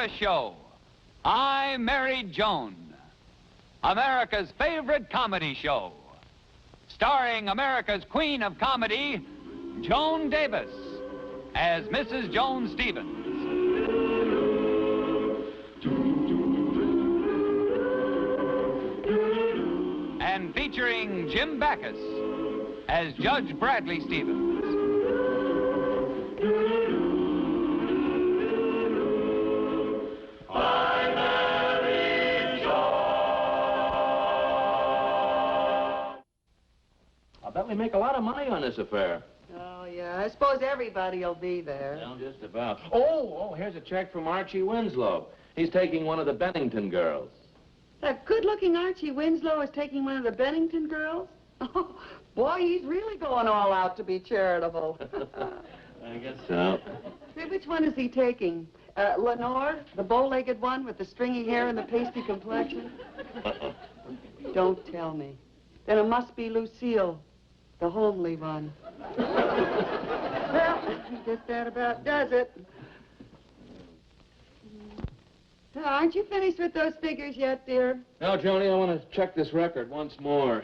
Davis Show. I Married Joan, America's favorite comedy show, starring America's queen of comedy, Joan Davis, as Mrs. Joan Stevens. And featuring Jim Backus as Judge Bradley Stevens. I bet we make a lot of money on this affair. Oh, yeah. I suppose everybody will be there. Well, just about. Oh, here's a check from Archie Winslow. He's taking one of the Bennington girls. That good-looking Archie Winslow is taking one of the Bennington girls? Oh, boy, he's really going all out to be charitable. I guess so. Say, which one is he taking? Lenore, the bow-legged one with the stringy hair and the pasty complexion? Don't tell me. Then it must be Lucille, the homely one. Well, I guess that about does it. Aren't you finished with those figures yet, dear? No, Joni, I want to check this record once more.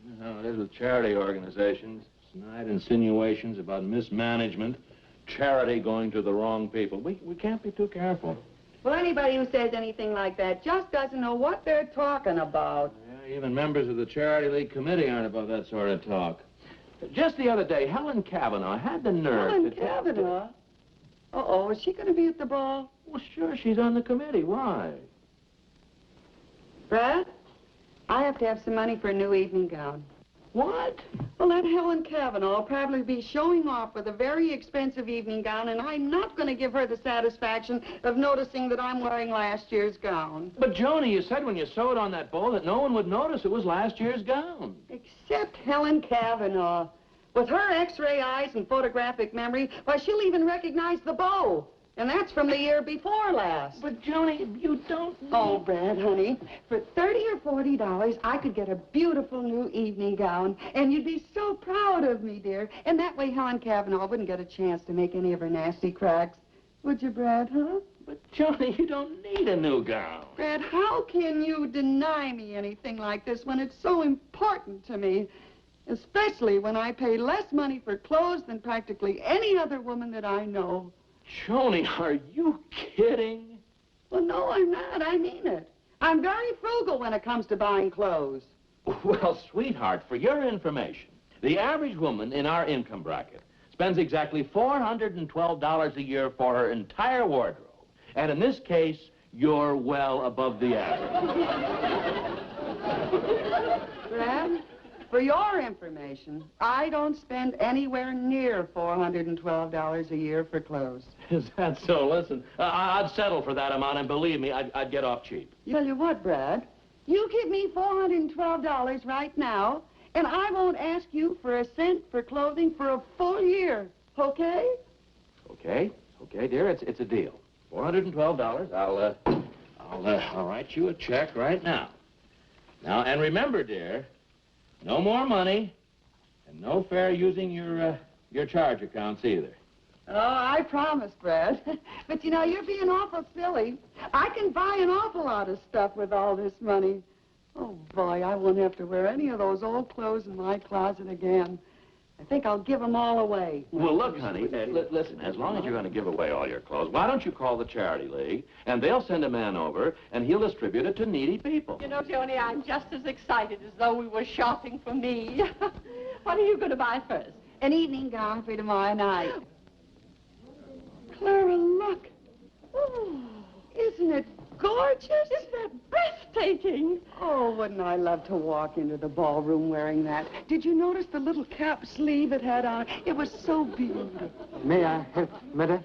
You know how it is with charity organizations. Snide insinuations about mismanagement, charity going to the wrong people. We can't be too careful. Well, anybody who says anything like that just doesn't know what they're talking about. Yeah, even members of the Charity League Committee aren't above that sort of talk. Just the other day, Helen Cavanaugh had the nerve Helen Cavanaugh? Uh-oh, is she going to be at the ball? Well, sure, she's on the committee. Why? Brad, I have to have some money for a new evening gown. What? Well, that Helen Cavanaugh will probably be showing off with a very expensive evening gown, and I'm not going to give her the satisfaction of noticing that I'm wearing last year's gown. But, Joni, you said when you sewed on that bow that no one would notice it was last year's gown. Except Helen Cavanaugh. With her X-ray eyes and photographic memory, why, she'll even recognize the bow. And that's from the year before last. But, Joni, you don't know. Oh, Brad, honey, for $30 or $40, I could get a beautiful new evening gown, and you'd be so proud of me, dear. And that way Helen Cavanaugh wouldn't get a chance to make any of her nasty cracks. Would you, Brad, huh? But, Joni, you don't need a new gown. Brad, how can you deny me anything like this when it's so important to me? Especially when I pay less money for clothes than practically any other woman that I know. Joni, are you kidding? Well, no, I'm not. I mean it. I'm very frugal when it comes to buying clothes. Well, sweetheart, for your information, the average woman in our income bracket spends exactly $412 a year for her entire wardrobe. And in this case, you're well above the average. Brad, for your information, I don't spend anywhere near $412 a year for clothes. Is that so? Listen, I'd settle for that amount, and believe me, I'd get off cheap. Tell you what, Brad, you give me $412 right now, and I won't ask you for a cent for clothing for a full year, okay? Okay, dear, it's a deal. $412. I'll write you a check right now. Now, and remember, dear, no more money, and no fair using your charge accounts either. Oh, I promise, Brad. But, you know, you're being awful silly. I can buy an awful lot of stuff with all this money. Oh, boy, I won't have to wear any of those old clothes in my closet again. I think I'll give them all away. Well, look, honey, listen, as long as you're going to give away all your clothes, why don't you call the Charity League, and they'll send a man over, and he'll distribute it to needy people. You know, Joni, I'm just as excited as though we were shopping for me. What are you going to buy first? An evening gown for tomorrow night. Clara, look. Oh, isn't it gorgeous? Isn't that breathtaking? Oh, wouldn't I love to walk into the ballroom wearing that? Did you notice the little cap sleeve it had on? It was so beautiful. May I help, madame?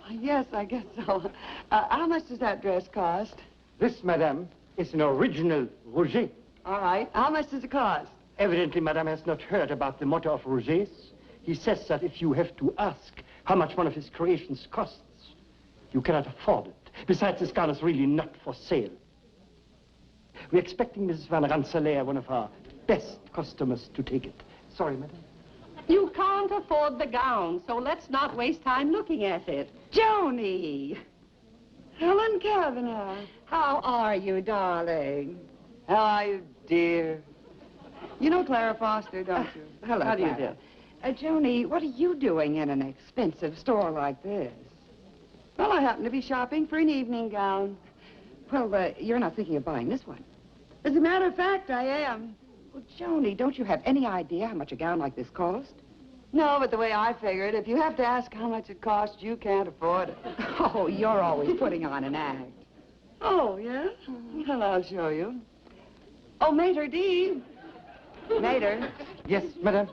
Yes, I guess so. How much does that dress cost? This, madame, is an original Roger. All right. How much does it cost? Evidently, madame has not heard about the motto of Roger's. He says that if you have to ask how much one of his creations costs, you cannot afford it. Besides, this gown is really not for sale. We're expecting Mrs. Van Rensselaer, one of our best customers, to take it. Sorry, madam. You can't afford the gown, so let's not waste time looking at it. Joni! Helen Cavanaugh. How are you, darling? How are you, dear? You know Clara Foster, don't you? Hello, How do you Clara. do? Joni, what are you doing in an expensive store like this? Well, I happen to be shopping for an evening gown. Well, you're not thinking of buying this one. As a matter of fact, I am. Well, Joni, don't you have any idea how much a gown like this cost? No, but the way I figure it, if you have to ask how much it costs, you can't afford it. Oh, you're always putting on an act. Oh, yeah? Well, I'll show you. Oh, Mater D. Mater. Yes, madame.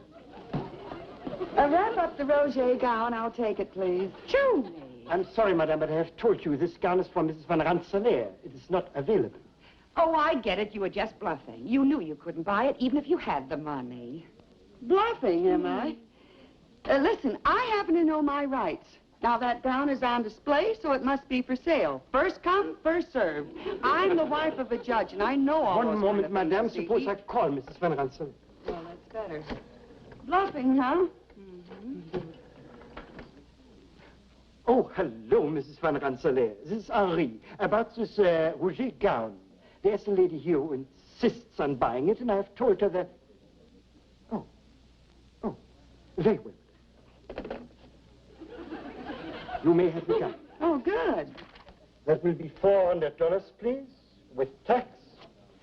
Wrap up the Roger gown. I'll take it, please. Joni! I'm sorry, madame, but I have told you this gown is from Mrs. Van Rensselaer. It is not available. Oh, I get it. You were just bluffing. You knew you couldn't buy it, even if you had the money. Bluffing, am I? Listen, I happen to know my rights. Now, that gown is on display, so it must be for sale. First come, first served. I'm the wife of a judge, and I know all One those moment, kind of madame. things, Suppose see? I call Mrs. Van Rensselaer. Well, that's better. Bluffing, huh? Oh, hello, Mrs. Van Rensselaer. This is Henri. About this Rouget gown. There's a lady here who insists on buying it, and I have told her that... Oh, very well. You may have the gown. Oh, good. That will be $400, please. With tax,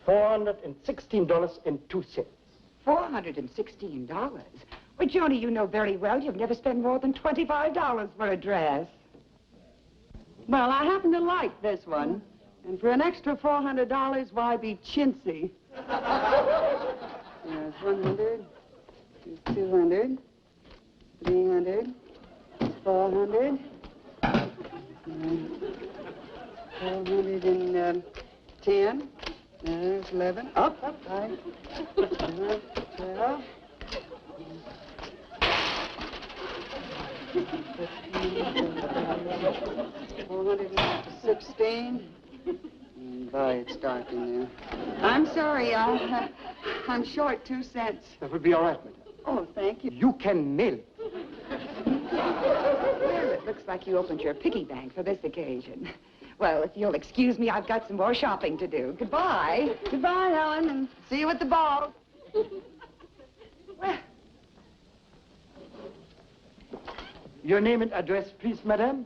$416.02. $416? Well, Joni, you know very well you've never spent more than $25 for a dress. Well, I happen to like this one. And for an extra $400, why be chintzy? There's 100, there's 200, 300, 400, 410, there's 11, up, 5, 12, 416. Boy, it's dark in there. I'm sorry, I'm short 2 cents. That will be all right, madame. Oh, thank you. You can mail it. Well, it looks like you opened your piggy bank for this occasion. Well, if you'll excuse me, I've got some more shopping to do. Goodbye. Goodbye, Helen, and see you at the ball. Well, Your name and address, please, madame.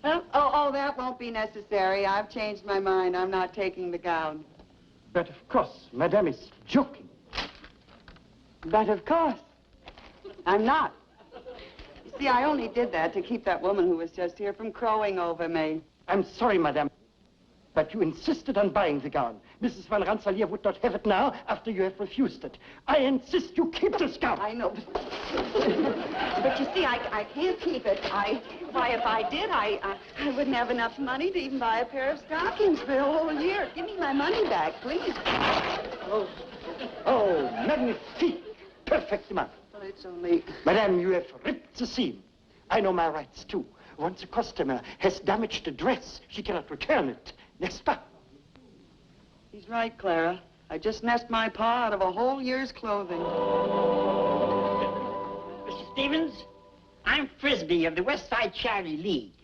Huh? Oh, that won't be necessary. I've changed my mind. I'm not taking the gown. But of course, madame is joking. But of course, I'm not. You see, I only did that to keep that woman who was just here from crowing over me. I'm sorry, madame, but you insisted on buying the gown. Mrs. Van Rensselaer would not have it now after you have refused it. I insist you keep this gown. I know, but you see, I can't keep it. Why, if I did, I wouldn't have enough money to even buy a pair of stockings for a whole year. Give me my money back, please. Oh, magnifique. Perfectement. Well, it's only... Madame, you have ripped the seam. I know my rights, too. Once a customer has damaged a dress, she cannot return it. N'est-ce pas? He's right, Clara. I just messed my paw out of a whole year's clothing. Mr. Stevens, I'm Frisbee of the West Side Charity League.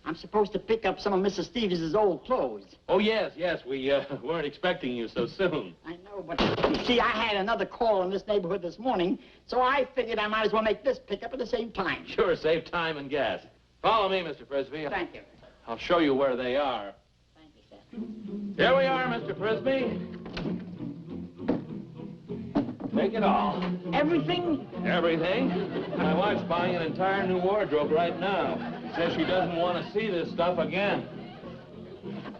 I'm supposed to pick up some of Mrs. Stevens' old clothes. Oh, yes, we weren't expecting you so soon. I know, but you see, I had another call in this neighborhood this morning, so I figured I might as well make this pickup at the same time. Sure, save time and gas. Follow me, Mr. Frisbee. Thank you. I'll show you where they are. Thank you, sir. Here we are, Mr. Frisbee. Take it all. Everything? Everything. My wife's buying an entire new wardrobe right now. Says she doesn't want to see this stuff again.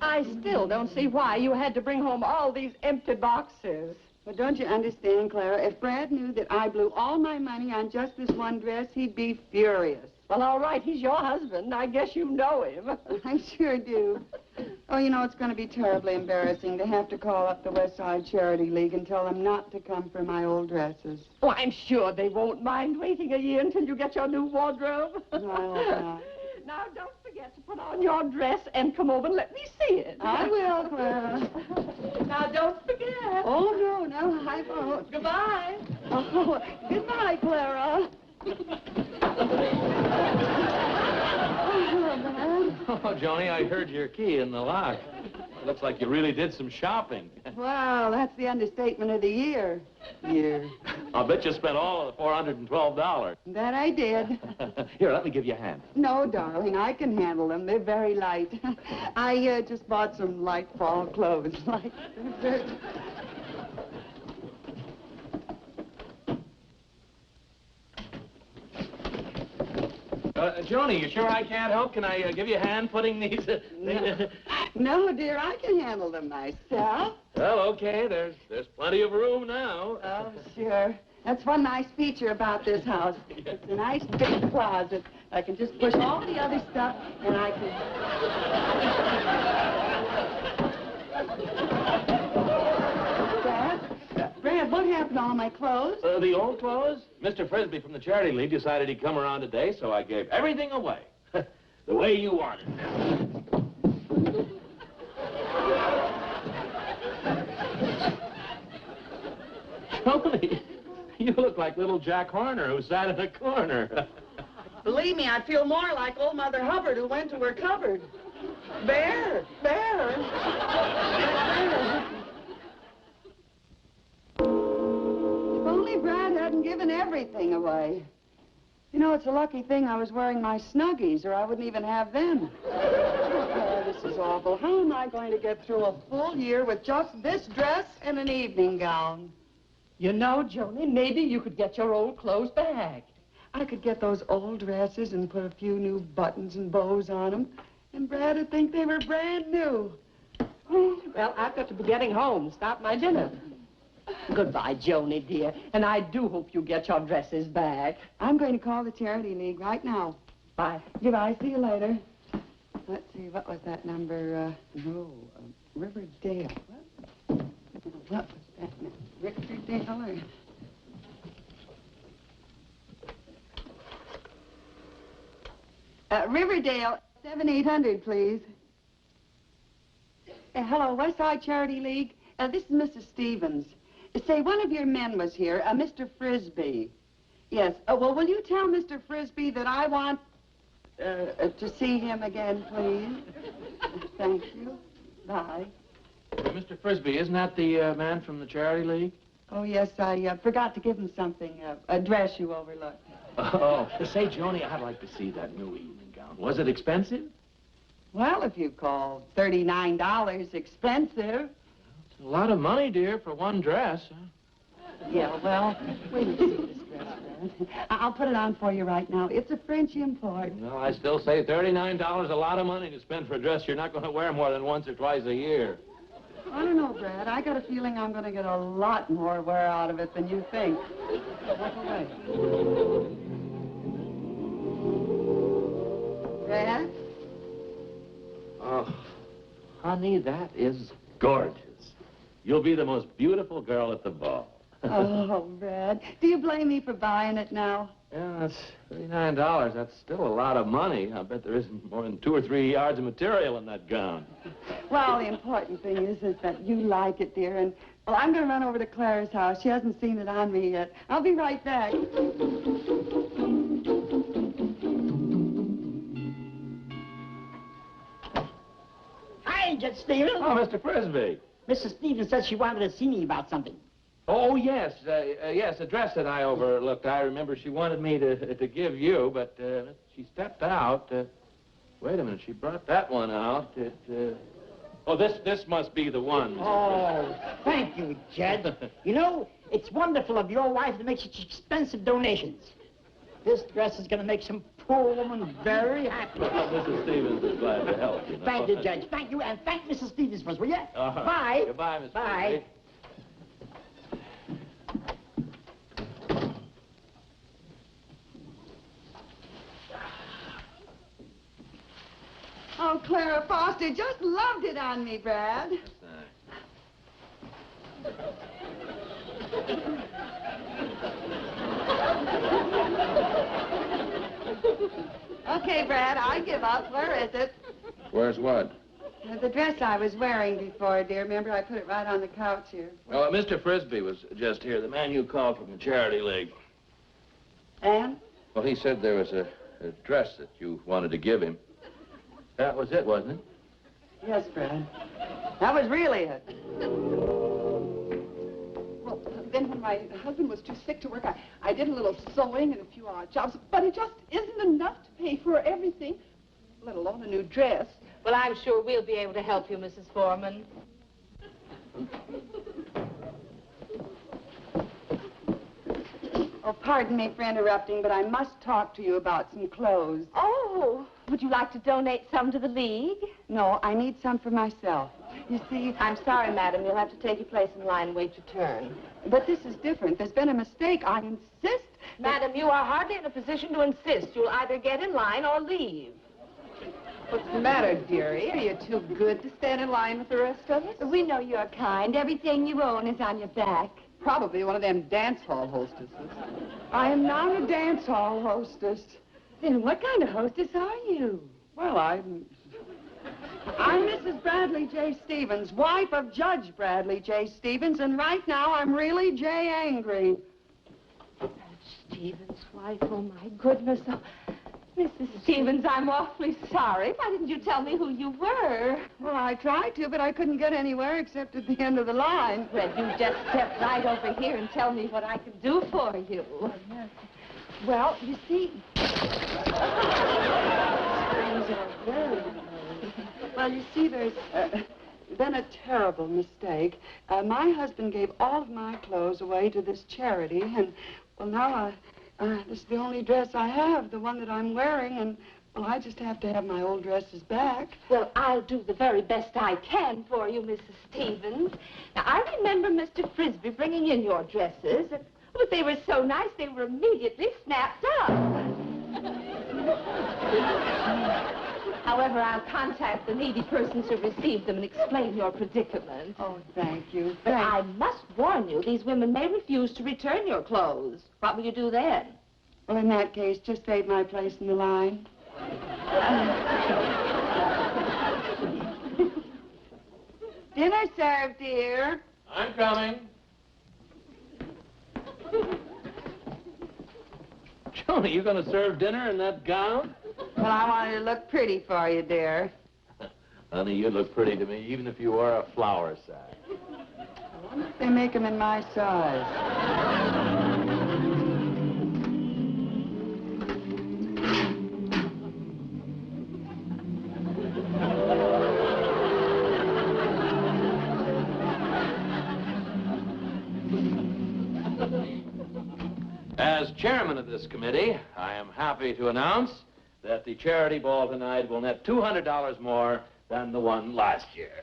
I still don't see why you had to bring home all these empty boxes. But don't you understand, Clara? If Brad knew that I blew all my money on just this one dress, he'd be furious. Well, all right, he's your husband. I guess you know him. I sure do. Oh, you know, it's going to be terribly embarrassing to have to call up the West Side Charity League and tell them not to come for my old dresses. Oh, I'm sure they won't mind waiting a year until you get your new wardrobe. No, I hope not. Now, don't forget to put on your dress and come over and let me see it. I will, Clara. Now, don't forget. Oh, no, I won't. Goodbye. Oh, goodbye, Clara. Oh, Joni, I heard your key in the lock. It looks like you really did some shopping. Wow, that's the understatement of the year. I'll bet you spent all of the $412. That I did. Here, let me give you a hand. No, darling, I can handle them. They're very light. I just bought some light fall clothes. Joni, you sure I can't help? Can I give you a hand putting these... No, dear, I can handle them myself. Well, okay, there's plenty of room now. Oh, sure. That's one nice feature about this house. It's a nice big closet. I can just push all the other stuff, and I can... Brad, what happened to all my clothes? The old clothes? Mr. Frisbee from the Charity League decided he'd come around today, so I gave everything away. The way you wanted. Tony, you look like little Jack Horner who sat in a corner. Believe me, I feel more like old Mother Hubbard who went to her cupboard. Bear. If only Brad hadn't given everything away. You know, it's a lucky thing I was wearing my snuggies, or I wouldn't even have them. Oh, this is awful. How am I going to get through a full year with just this dress and an evening gown? You know, Joni, maybe you could get your old clothes back. I could get those old dresses and put a few new buttons and bows on them, and Brad would think they were brand new. Well, I've got to be getting home. Stop my dinner. Goodbye, Joni, dear. And I do hope you get your dresses back. I'm going to call the Charity League right now. Bye. Goodbye. See you later. Let's see, what was that number? Riverdale. What was that now? Riverdale or... Riverdale, 7800, please. Hello, West Side Charity League. This is Mrs. Stevens. Say, one of your men was here, Mr. Frisbee. Yes. Well, will you tell Mr. Frisbee that I want to see him again, please? Thank you. Bye. Mr. Frisbee, isn't that the man from the Charity League? Oh, yes, I forgot to give him something, a dress you overlooked. Oh, say, Joni, I'd like to see that new evening gown. Was it expensive? Well, if you call $39 expensive. It's a lot of money, dear, for one dress. Huh? Yeah, well, wait and see this dress, Brad. I'll put it on for you right now. It's a French import. Well, I still say $39 a lot of money to spend for a dress you're not going to wear more than once or twice a year. I don't know, Brad. I got a feeling I'm going to get a lot more wear out of it than you think. Walk away. Brad? Oh, honey, that is gorgeous. You'll be the most beautiful girl at the ball. Oh, Brad. Do you blame me for buying it now? Yeah, that's $39. That's still a lot of money. I bet there isn't more than 2 or 3 yards of material in that gown. Well, the important thing is that you like it, dear. And, well, I'm going to run over to Clara's house. She hasn't seen it on me yet. I'll be right back. Hi, Judge Stevens. Oh, Mr. Frisbee. Mrs. Stevens said she wanted to see me about something. Oh, yes. Yes, a dress that I overlooked. I remember she wanted me to give you, but she stepped out. Wait a minute. She brought that one out. Oh, this must be the one. Oh, thank you, Judge. You know, it's wonderful of your wife to make such expensive donations. This dress is going to make some poor woman very happy. Well, Mrs. Stevens is glad to help, you know. Thank you, Judge. Thank you, and thank Mrs. Stevens first, will you? Bye. Goodbye, Mr. Bye. Frisbee. Oh, Clara Foster just loved it on me, Brad. Okay, Brad, I give up. Where is it? Where's what? The dress I was wearing before, dear. Remember, I put it right on the couch here. Well, Mr. Frisbee was just here, the man you called from the Charity League. And? Well, he said there was a dress that you wanted to give him. That was it, wasn't it? Yes, Fred. That was really it. Well, then when my husband was too sick to work, I did a little sewing and a few odd jobs, but it just isn't enough to pay for everything, let alone a new dress. Well, I'm sure we'll be able to help you, Mrs. Foreman. Oh, pardon me for interrupting, but I must talk to you about some clothes. Oh, would you like to donate some to the League? No, I need some for myself. You see, I'm sorry, madam. You'll have to take your place in line and wait your turn. but this is different. There's been a mistake. I insist. Madam, you are hardly in a position to insist. You'll either get in line or leave. What's the matter, dearie? Are you too good to stand in line with the rest of us? We know you're kind. Everything you own is on your back. Probably one of them dance hall hostesses. I am not a dance hall hostess. Then what kind of hostess are you? Well, I'm Mrs. Bradley J. Stevens, wife of Judge Bradley J. Stevens, and right now I'm really J. angry. Stevens' wife, oh, my goodness. Oh, Mrs. Stevens, I'm awfully sorry. Why didn't you tell me who you were? Well, I tried to, but I couldn't get anywhere except at the end of the line. Well, you just step right over here and tell me what I can do for you. Well, you see... Well, you see, there's been a terrible mistake. My husband gave all of my clothes away to this charity, and, well, now this is the only dress I have, the one that I'm wearing, and, well, I just have to have my old dresses back. Well, I'll do the very best I can for you, Mrs. Stevens. Now, I remember Mr. Frisbee bringing in your dresses, but they were so nice they were immediately snapped up. However, I'll contact the needy persons who received them and explain your predicament. Oh, thank you. But I must warn you, these women may refuse to return your clothes. What will you do then? Well, in that case, just save my place in the line. Dinner served, dear. I'm coming. Joan, are you going to serve dinner in that gown? Well, I wanted to look pretty for you, dear. Honey, you look pretty to me, even if you wore a flour sack. I wonder if they make them in my size. As chairman of this committee, I am happy to announce that the charity ball tonight will net $200 more than the one last year.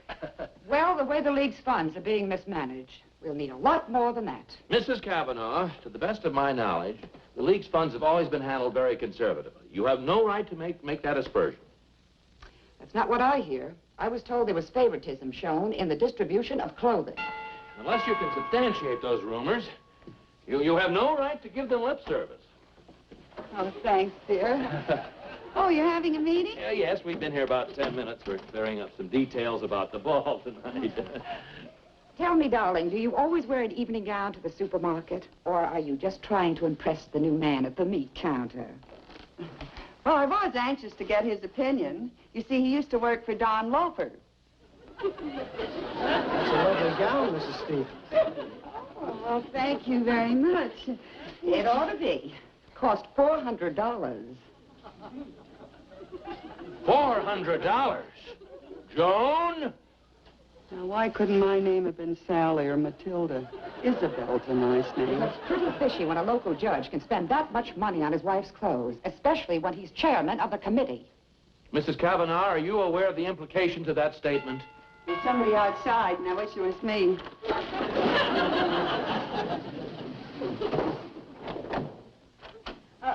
Well, the way the League's funds are being mismanaged, we'll need a lot more than that. Mrs. Cavanaugh, to the best of my knowledge, the League's funds have always been handled very conservatively. You have no right to make that aspersion. That's not what I hear. I was told there was favoritism shown in the distribution of clothing. Unless you can substantiate those rumors, you have no right to give them lip service. Oh, thanks, dear. Oh, you're having a meeting? Yes, we've been here about 10 minutes. We're clearing up some details about the ball tonight. Tell me, darling, do you always wear an evening gown to the supermarket? Or are you just trying to impress the new man at the meat counter? Well, I was anxious to get his opinion. You see, he used to work for Don Loafer. It's a lovely gown, Mrs. Stevens. Oh, well, thank you very much. It ought to be. Cost $400. $400? Joan? Now, why couldn't my name have been Sally or Matilda? Isabel's a nice name. It's pretty fishy when a local judge can spend that much money on his wife's clothes, especially when he's chairman of the committee. Mrs. Cavanaugh, are you aware of the implications of that statement? There's somebody outside, and I wish it was me.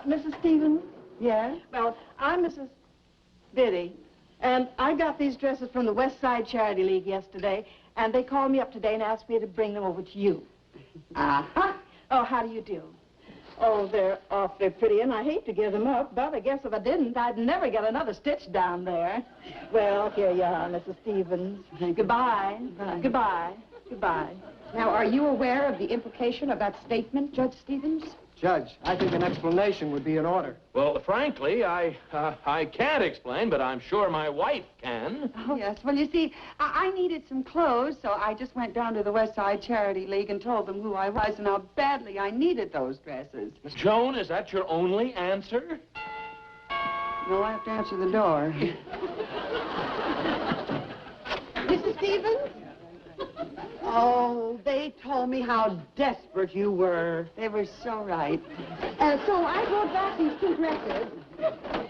Mrs. Stevens? Yes? Well, I'm Mrs. Biddy, and I got these dresses from the West Side Charity League yesterday, and they called me up today and asked me to bring them over to you. Uh-huh. Oh, how do you do? Oh, they're awfully pretty, and I hate to give them up, but I guess if I didn't, I'd never get another stitch down there. Well, here you are, Mrs. Stevens. Goodbye. Bye. Goodbye. Goodbye. Now, are you aware of the implication of that statement, Judge Stevens? Judge, I think an explanation would be in order. Well, frankly, I can't explain, but I'm sure my wife can. Oh, yes. Well, you see, I needed some clothes, so I just went down to the West Side Charity League and told them who I was and how badly I needed those dresses. Joan, is that your only answer? No, I have to answer the door. Mrs. Stevens? Oh, they told me how desperate you were. They were so right. So I brought back these 2 dresses,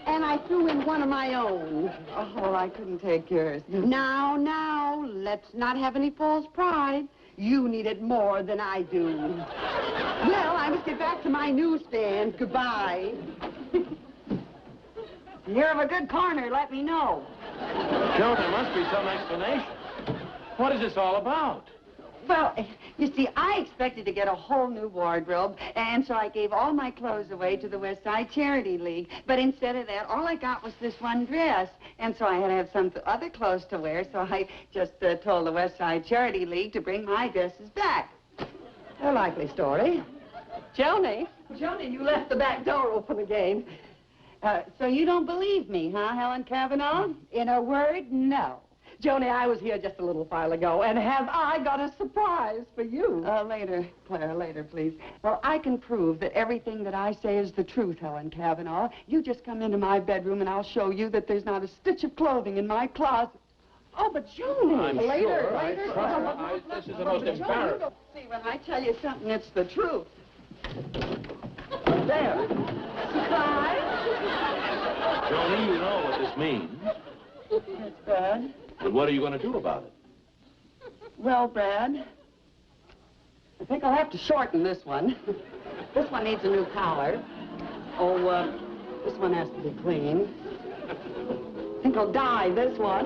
and I threw in one of my own. Oh, I couldn't take yours. Now, let's not have any false pride. You need it more than I do. Well, I must get back to my newsstand. Goodbye. If you hear of a good corner, let me know. Joan, there must be some explanation. What is this all about? Well, you see, I expected to get a whole new wardrobe, and so I gave all my clothes away to the West Side Charity League. But instead of that, all I got was this one dress, and so I had to have some other clothes to wear, so I just told the West Side Charity League to bring my dresses back. A likely story. Joni, you left the back door open again. So you don't believe me, huh, Helen Cavanaugh? In a word, no. Joni, I was here just a little while ago, and have I got a surprise for you? Later, Claire, later, please. Well, I can prove that everything that I say is the truth, Helen Cavanaugh. You just come into my bedroom, and I'll show you that there's not a stitch of clothing in my closet. Oh, but Joni, later. This is the most embarrassing. See, when I tell you something, it's the truth. There. Surprise? Joni, you know what this means. That's bad. And what are you going to do about it? Well, Brad, I think I'll have to shorten this one. This one needs a new collar. Oh, this one has to be clean. I think I'll dye this one.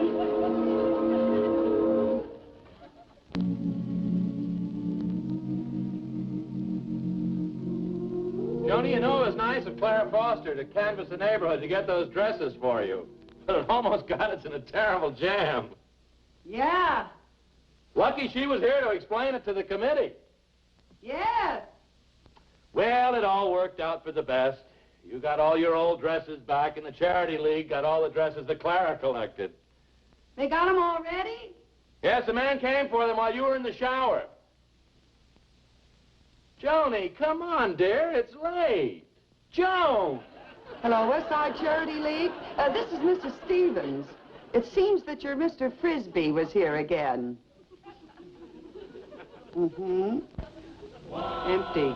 Joni, you know it was nice of Clara Foster to canvass the neighborhood to get those dresses for you. But it almost got us in a terrible jam. Yeah. Lucky she was here to explain it to the committee. Yes. Well, it all worked out for the best. You got all your old dresses back, and the Charity League got all the dresses that Clara collected. They got them already? Yes, the man came for them while you were in the shower. Joni, come on, dear. It's late. Joan! Hello, West Side Charity League. This is Mr. Stevens. It seems that your Mr. Frisbee was here again. Mm-hmm. Empty.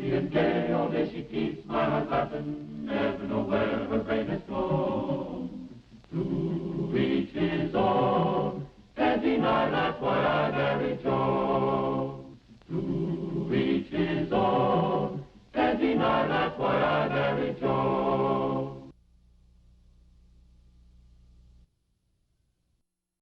And gay all day she keeps my heart laughing, never know where her brain has gone. To each his own, can't deny that's why I married Joan. To each his own, can't deny that's why I married Joan.